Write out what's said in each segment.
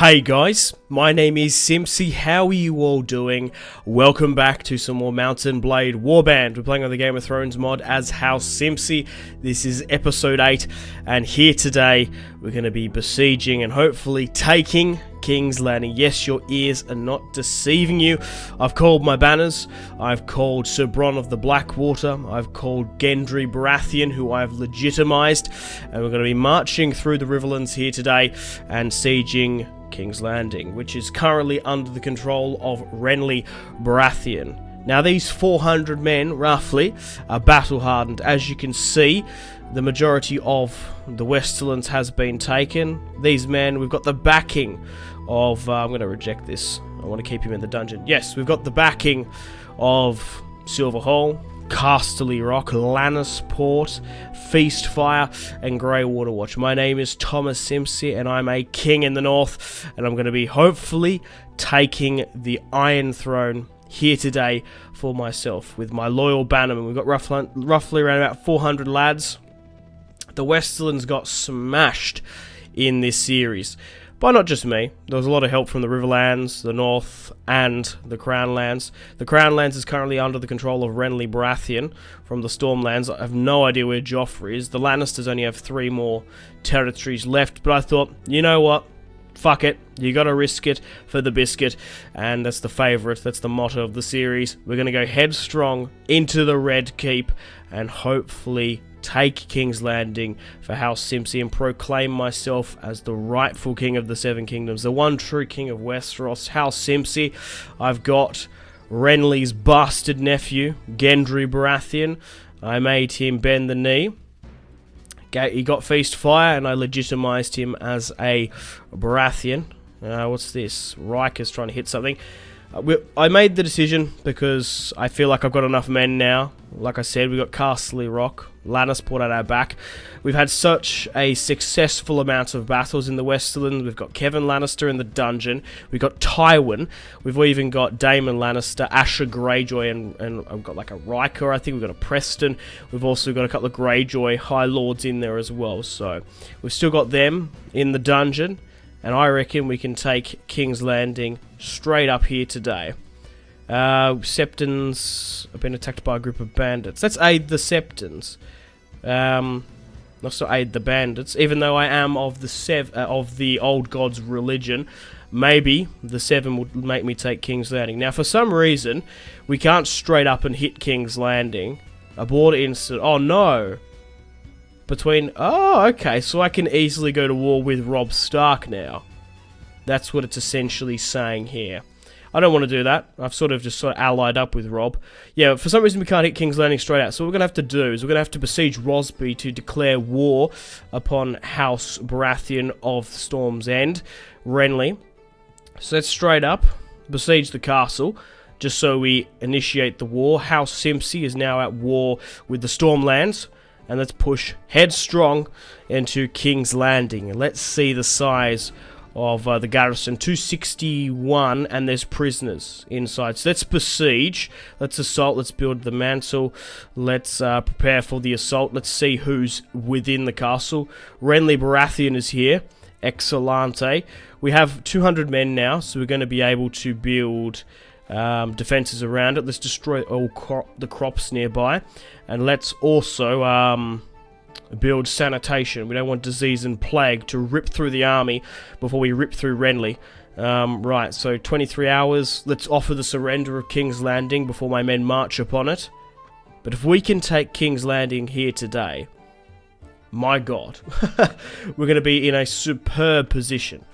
Hey guys, my name is Simpzy. How are you all doing? Welcome back to some more Mountain Blade Warband. We're playing on the Game of Thrones mod as House Simpzy. This is episode 8, and here today we're going to be besieging and hopefully taking King's Landing. Yes, your ears are not deceiving you. I've called my banners. I've called Sir Bronn of the Blackwater. I've called Gendry Baratheon, who I've legitimized, and we're going to be marching through the Riverlands here today and sieging King's Landing, which is currently under the control of Renly Baratheon. Now these 400 men, roughly, are battle-hardened. As you can see, the majority of the Westerlands has been taken. These men, we've got the backing of... I'm going to reject this. I want to keep him in the dungeon. Yes, we've got the backing of Silverhall, Casterly Rock, Lannisport, Feastfire, and Greywater Watch. My name is Thomas Simpzy, and I'm a king in the north, and I'm going to be hopefully taking the Iron Throne here today for myself with my loyal bannerman. We've got roughly around about 400 lads. The Westerlands got smashed in this series. But not just me. There was a lot of help from the Riverlands, the North, and the Crownlands. The Crownlands is currently under the control of Renly Baratheon from the Stormlands. I have no idea where Joffrey is. The Lannisters only have 3 more territories left, but I thought, you know what? Fuck it. You gotta risk it for the biscuit, and that's the favourite. That's the motto of the series. We're gonna go headstrong into the Red Keep and hopefully take King's Landing for House Simpzy and proclaim myself as the rightful king of the Seven Kingdoms, the one true king of Westeros, House Simpzy. I've got Renly's bastard nephew, Gendry Baratheon. I made him bend the knee. He got Feastfire, and I legitimized him as a Baratheon. What's this? Riker's trying to hit something. I made the decision because I feel like I've got enough men now. Like I said, we've got Casterly Rock, Lannisport at our back. We've had such a successful amount of battles in the Westerlands. We've got Kevan Lannister in the dungeon. We've got Tywin. We've even got Daemon Lannister, Asher Greyjoy, and I've got like a Riker. I think we've got a Preston. We've also got a couple of Greyjoy High Lords in there as well. So we've still got them in the dungeon. And I reckon we can take King's Landing straight up here today. Septons have been attacked by a group of bandits. Let's aid the Septons. Not to aid the bandits. Even though I am of the old god's religion, maybe the 7 would make me take King's Landing. Now, for some reason, we can't straight up and hit King's Landing. Abort instant. Oh, no. Oh, okay, so I can easily go to war with Robb Stark now. That's what it's essentially saying here. I don't want to do that. I've sort of allied up with Robb. Yeah, for some reason we can't hit King's Landing straight out. So what we're going to have to do is we're going to have to besiege Rosby to declare war upon House Baratheon of Storm's End, Renly. So let's straight up besiege the castle, just so we initiate the war. House Simpzy is now at war with the Stormlands. And let's push headstrong into King's Landing. And let's see the size of the garrison. 261, and there's prisoners inside. So let's besiege. Let's assault. Let's build the mantle. Let's prepare for the assault. Let's see who's within the castle. Renly Baratheon is here. Excellente. We have 200 men now, so we're going to be able to build defenses around it. Let's destroy all the crops nearby, and let's also build sanitation. We don't want disease and plague to rip through the army before we rip through Renly. Right, so 23 hours. Let's offer the surrender of King's Landing before my men march upon it. But if we can take King's Landing here today, my god, we're going to be in a superb position.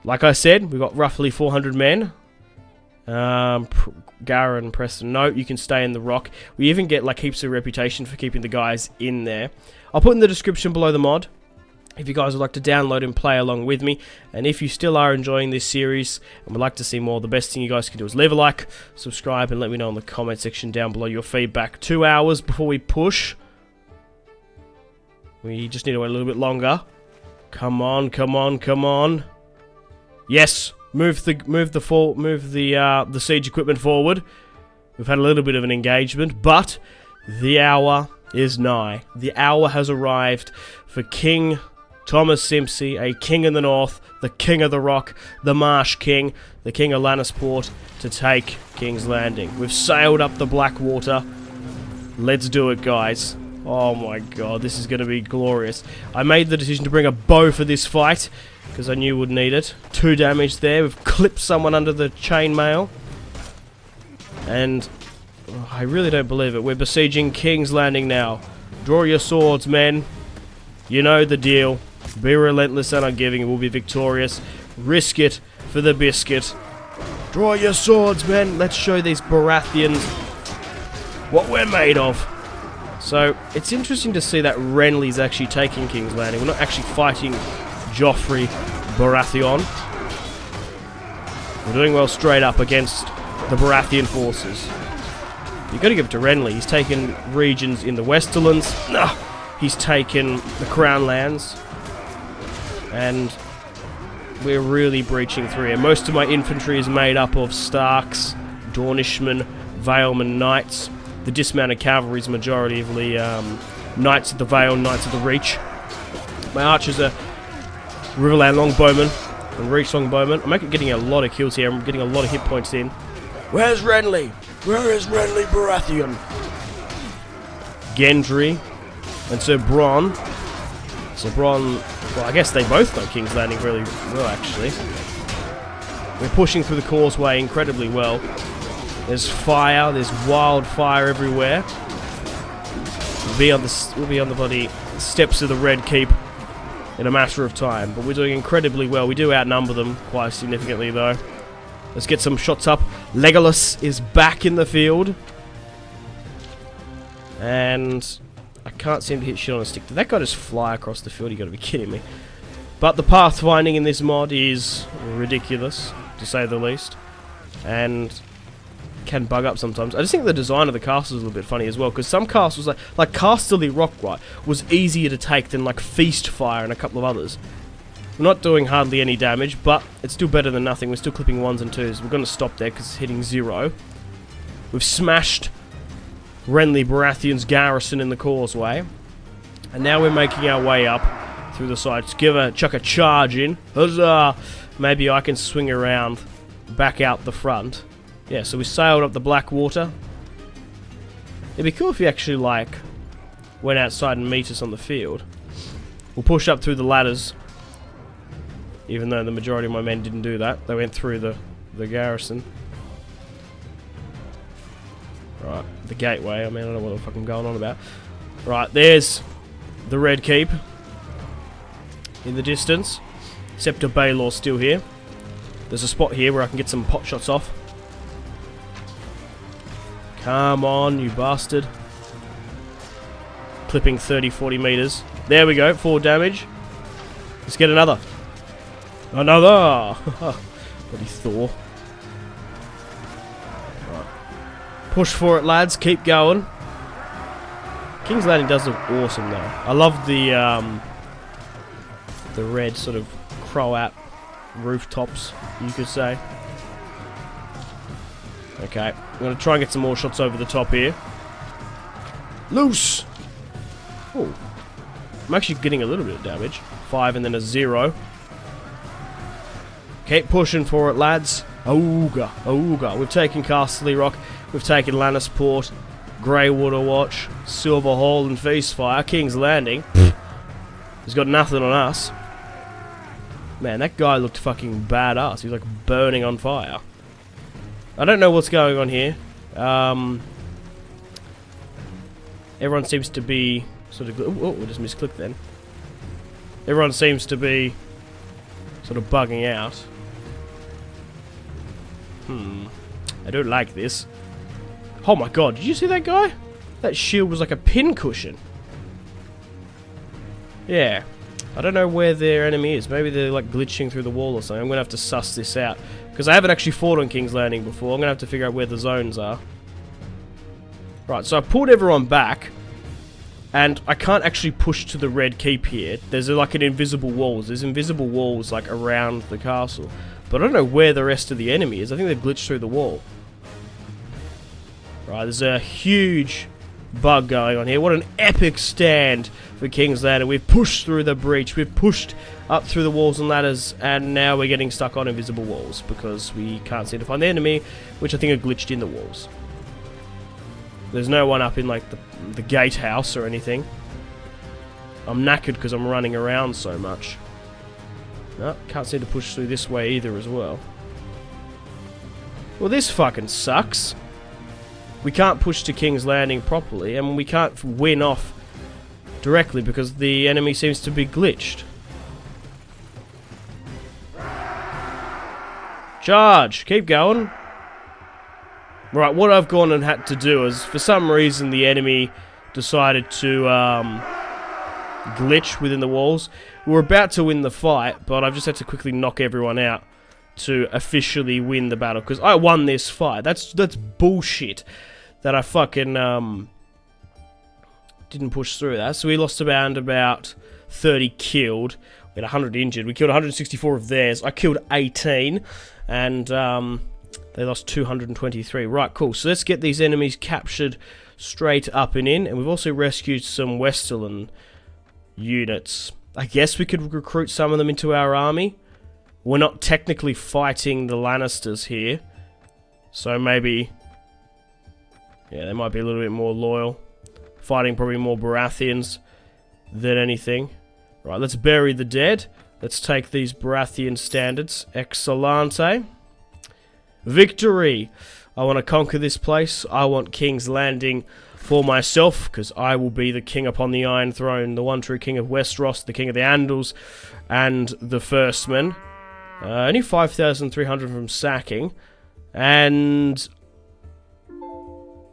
Like I said, we've got roughly 400 men. Gara and Preston, no, you can stay in the rock. We even get like heaps of reputation for keeping the guys in there. I'll put in the description below the mod if you guys would like to download and play along with me. And if you still are enjoying this series and would like to see more, the best thing you guys can do is leave a like, subscribe, and let me know in the comment section down below your feedback. 2 hours before we push. We just need to wait a little bit longer. Come on, come on, come on. Yes. Move the siege equipment forward. We've had a little bit of an engagement, but the hour is nigh. The hour has arrived for King Thomas Simpzy, a king in the north, the king of the rock, the Marsh King, the king of Lannisport, to take King's Landing. We've sailed up the Blackwater. Let's do it, guys. Oh my god, this is going to be glorious. I made the decision to bring a bow for this fight, because I knew we'd need it. 2 damage there. We've clipped someone under the chainmail. And I really don't believe it. We're besieging King's Landing now. Draw your swords, men. You know the deal. Be relentless and ungiving. We'll be victorious. Risk it for the biscuit. Draw your swords, men. Let's show these Baratheons what we're made of. So, it's interesting to see that Renly's actually taking King's Landing. We're not actually fighting Joffrey Baratheon. We're doing well straight up against the Baratheon forces. You've got to give it to Renly. He's taken regions in the Westerlands. He's taken the Crown Lands. And we're really breaching through here. Most of my infantry is made up of Starks, Dornishmen, Valeman Knights. The dismounted cavalry is majoritively Knights of the Vale, Knights of the Reach. My archers are Riverland Longbowmen and Reach Longbowmen. I'm getting a lot of kills here. I'm getting a lot of hit points in. Where's Renly? Where is Renly Baratheon? Gendry and Sir Bronn. Sir Bronn, well, I guess they both know King's Landing really well, actually. We're pushing through the causeway incredibly well. There's fire, there's wildfire everywhere. We'll be on the bloody steps of the Red Keep in a matter of time, but we're doing incredibly well. We do outnumber them quite significantly, though. Let's get some shots up. Legolas is back in the field. And I can't seem to hit shit on a stick. Did that guy just fly across the field? You gotta be kidding me. But the pathfinding in this mod is ridiculous, to say the least. And can bug up sometimes. I just think the design of the castle is a little bit funny as well, because some castles, like Casterly Rock, right, was easier to take than like Feast Fire and a couple of others. We're not doing hardly any damage, but it's still better than nothing. We're still clipping 1s and 2s. We're going to stop there because it's hitting 0. We've smashed Renly Baratheon's garrison in the causeway, and now we're making our way up through the sides. Chuck a charge in. Huzzah! Maybe I can swing around back out the front. Yeah, so we sailed up the Blackwater. It'd be cool if you actually, like, went outside and meet us on the field. We'll push up through the ladders, even though the majority of my men didn't do that. They went through the garrison. Right, the gateway. I mean, I don't know what the fuck I'm going on about. Right, there's the Red Keep in the distance. Scepter Baelor's still here. There's a spot here where I can get some pot shots off. Come on, you bastard. Clipping 30-40 meters. There we go, 4 damage. Let's get another. Another! Bloody Thor. Right. Push for it, lads. Keep going. King's Landing does look awesome, though. I love the red sort of Croat rooftops, you could say. Okay, I'm going to try and get some more shots over the top here. Loose! Oh, I'm actually getting a little bit of damage. 5 and then a 0. Keep pushing for it, lads. Ooga, ooga. We've taken Casterly Rock. We've taken Lannisport, Greywater Watch, Silver Hall and Feastfire. King's Landing. He's got nothing on us. Man, that guy looked fucking badass. He was like burning on fire. I don't know what's going on here. Everyone seems to be sort of... Oh, we just misclicked then. Everyone seems to be sort of bugging out. I don't like this. Oh my god, did you see that guy? That shield was like a pincushion. Yeah. I don't know where their enemy is. Maybe they're like glitching through the wall or something. I'm going to have to suss this out. Because I haven't actually fought on King's Landing before. I'm going to have to figure out where the zones are. Right, so I pulled everyone back. And I can't actually push to the Red Keep here. There's like an invisible walls. There's invisible walls like around the castle. But I don't know where the rest of the enemy is. I think they've glitched through the wall. Right, there's a huge bug going on here. What an epic stand for King's Landing. We've pushed through the breach. We've pushed up through the walls and ladders, and now we're getting stuck on invisible walls because we can't seem to find the enemy, which I think are glitched in the walls. There's no one up in like the gatehouse or anything. I'm knackered because I'm running around so much. No, can't seem to push through this way either as well. Well, this fucking sucks. We can't push to King's Landing properly, and we can't win off directly because the enemy seems to be glitched. Charge! Keep going. Right, what I've gone and had to do is, for some reason, the enemy decided to glitch within the walls. We're about to win the fight, but I've just had to quickly knock everyone out to officially win the battle, because I won this fight. That's bullshit that I fucking didn't push through that. So we lost about 30 killed. We had 100 injured. We killed 164 of theirs. I killed 18, and they lost 223. Right, cool. So let's get these enemies captured straight up and in, and we've also rescued some Westerland units. I guess we could recruit some of them into our army. We're not technically fighting the Lannisters here, so maybe, yeah, they might be a little bit more loyal. Fighting probably more Baratheons than anything. Right, let's bury the dead. Let's take these Baratheon standards. Excellente. Victory! I want to conquer this place. I want King's Landing for myself, because I will be the king upon the Iron Throne, the one true king of Westeros, the king of the Andals, and the Firstmen. Only 5,300 from sacking, and...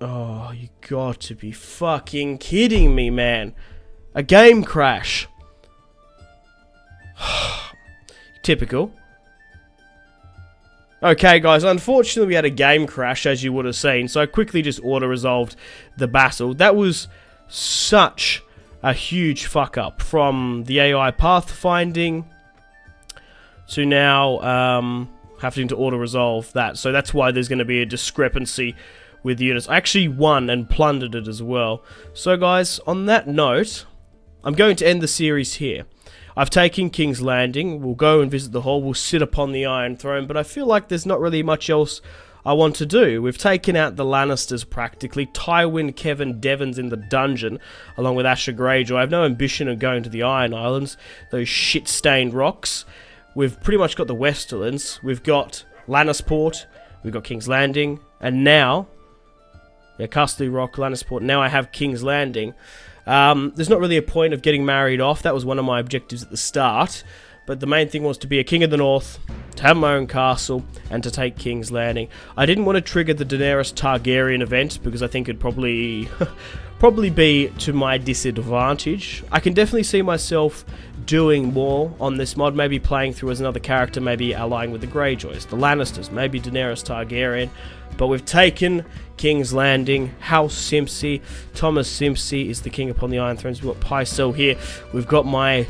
oh, you got to be fucking kidding me, man. A game crash. Typical. Okay, guys, unfortunately we had a game crash, as you would have seen, so I quickly just auto-resolved the battle. That was such a huge fuck-up, from the AI pathfinding to now having to auto-resolve that. So that's why there's going to be a discrepancy with the units. I actually won and plundered it as well. So, guys, on that note, I'm going to end the series here. I've taken King's Landing. We'll go and visit the hall. We'll sit upon the Iron Throne. But I feel like there's not really much else I want to do. We've taken out the Lannisters practically. Tywin, Kevin, Devon's in the dungeon, along with Asher Greyjoy. I have no ambition of going to the Iron Islands, those shit-stained rocks. We've pretty much got the Westerlands. We've got Lannisport. We've got King's Landing. And now... yeah, Castle Rock, Lannisport. Now I have King's Landing. There's not really a point of getting married off. That was one of my objectives at the start. But the main thing was to be a king of the north, to have my own castle, and to take King's Landing. I didn't want to trigger the Daenerys Targaryen event, because I think it'd probably be to my disadvantage. I can definitely see myself doing more on this mod, maybe playing through as another character, maybe allying with the Greyjoys, the Lannisters, maybe Daenerys Targaryen. But we've taken King's Landing, House Simpzy. Thomas Simpzy is the king upon the Iron Thrones. We've got Pycelle here. We've got my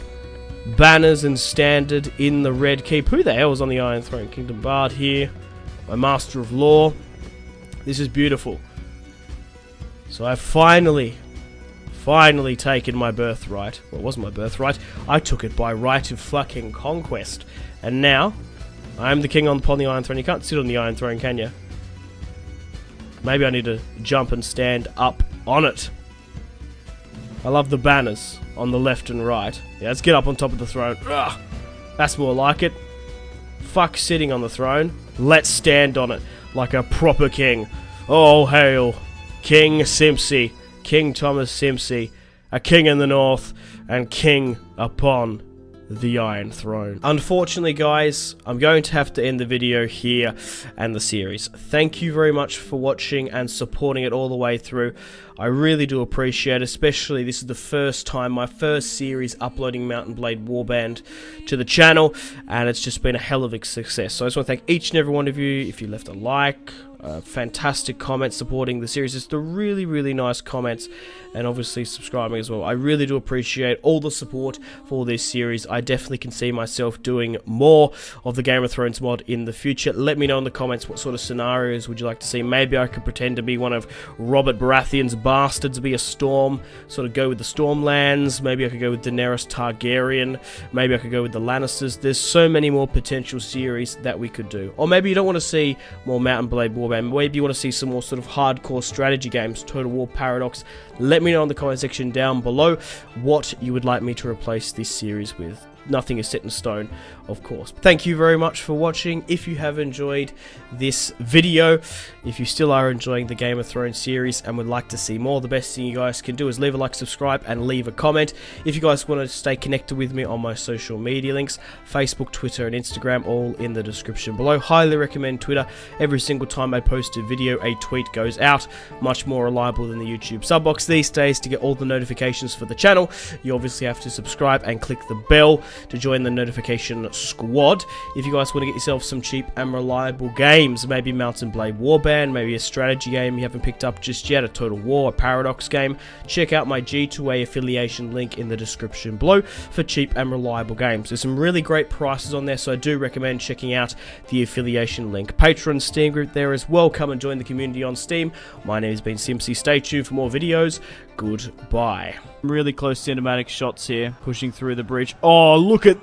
banners and standard in the Red Keep. Who the hell is on the Iron Throne? Kingdom Bard here. My Master of Law. This is beautiful. So I've finally taken my birthright. Well, it wasn't my birthright. I took it by right of fucking conquest. And now, I'm the king upon the Iron Throne. You can't sit on the Iron Throne, can you? Maybe I need to jump and stand up on it. I love the banners on the left and right. Yeah, let's get up on top of the throne. Ugh, that's more like it. Fuck sitting on the throne. Let's stand on it like a proper king. Oh, hail King Simpzy, King Thomas Simpzy, a king in the north and king upon the Iron Throne. Unfortunately, guys, I'm going to have to end the video here and the series. Thank you very much for watching and supporting it all the way through. I really do appreciate it, especially this is the first time, my first series uploading Mount and Blade Warband to the channel, and it's just been a hell of a success. So I just want to thank each and every one of you. If you left a like, fantastic comments supporting the series. Just the really nice comments, and obviously subscribing as well. I really do appreciate all the support for this series. I definitely can see myself doing more of the Game of Thrones mod in the future. Let me know in the comments what sort of scenarios would you like to see. Maybe I could pretend to be one of Robert Baratheon's bastards, be a Storm, sort of go with the Stormlands. Maybe I could go with Daenerys Targaryen. Maybe I could go with the Lannisters. There's so many more potential series that we could do. Or maybe you don't want to see more Mount & Blade Warband. Maybe you want to see some more sort of hardcore strategy games, Total War Paradox. Let me know in the comment section down below what you would like me to replace this series with. Nothing is set in stone, of course. Thank you very much for watching. If you have enjoyed this video, if you still are enjoying the Game of Thrones series and would like to see more, the best thing you guys can do is leave a like, subscribe, and leave a comment. If you guys want to stay connected with me on my social media links, Facebook, Twitter, and Instagram, all in the description below. Highly recommend Twitter. Every single time I post a video, a tweet goes out. Much more reliable than the YouTube sub box these days. To get all the notifications for the channel, you obviously have to subscribe and click the bell to join the notification squad. If you guys want to get yourself some cheap and reliable games, maybe Mount & Blade Warband, maybe a strategy game you haven't picked up just yet, a Total War, a Paradox game, check out my G2A affiliation link in the description below for cheap and reliable games. There's some really great prices on there, so I do recommend checking out the affiliation link. Patreon, Steam group there as well. Come and join the community on Steam. My name has been Simpzy. Stay tuned for more videos. Goodbye. Really close cinematic shots here, pushing through the bridge. Oh, look at...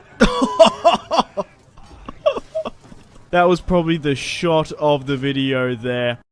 That was probably the shot of the video there.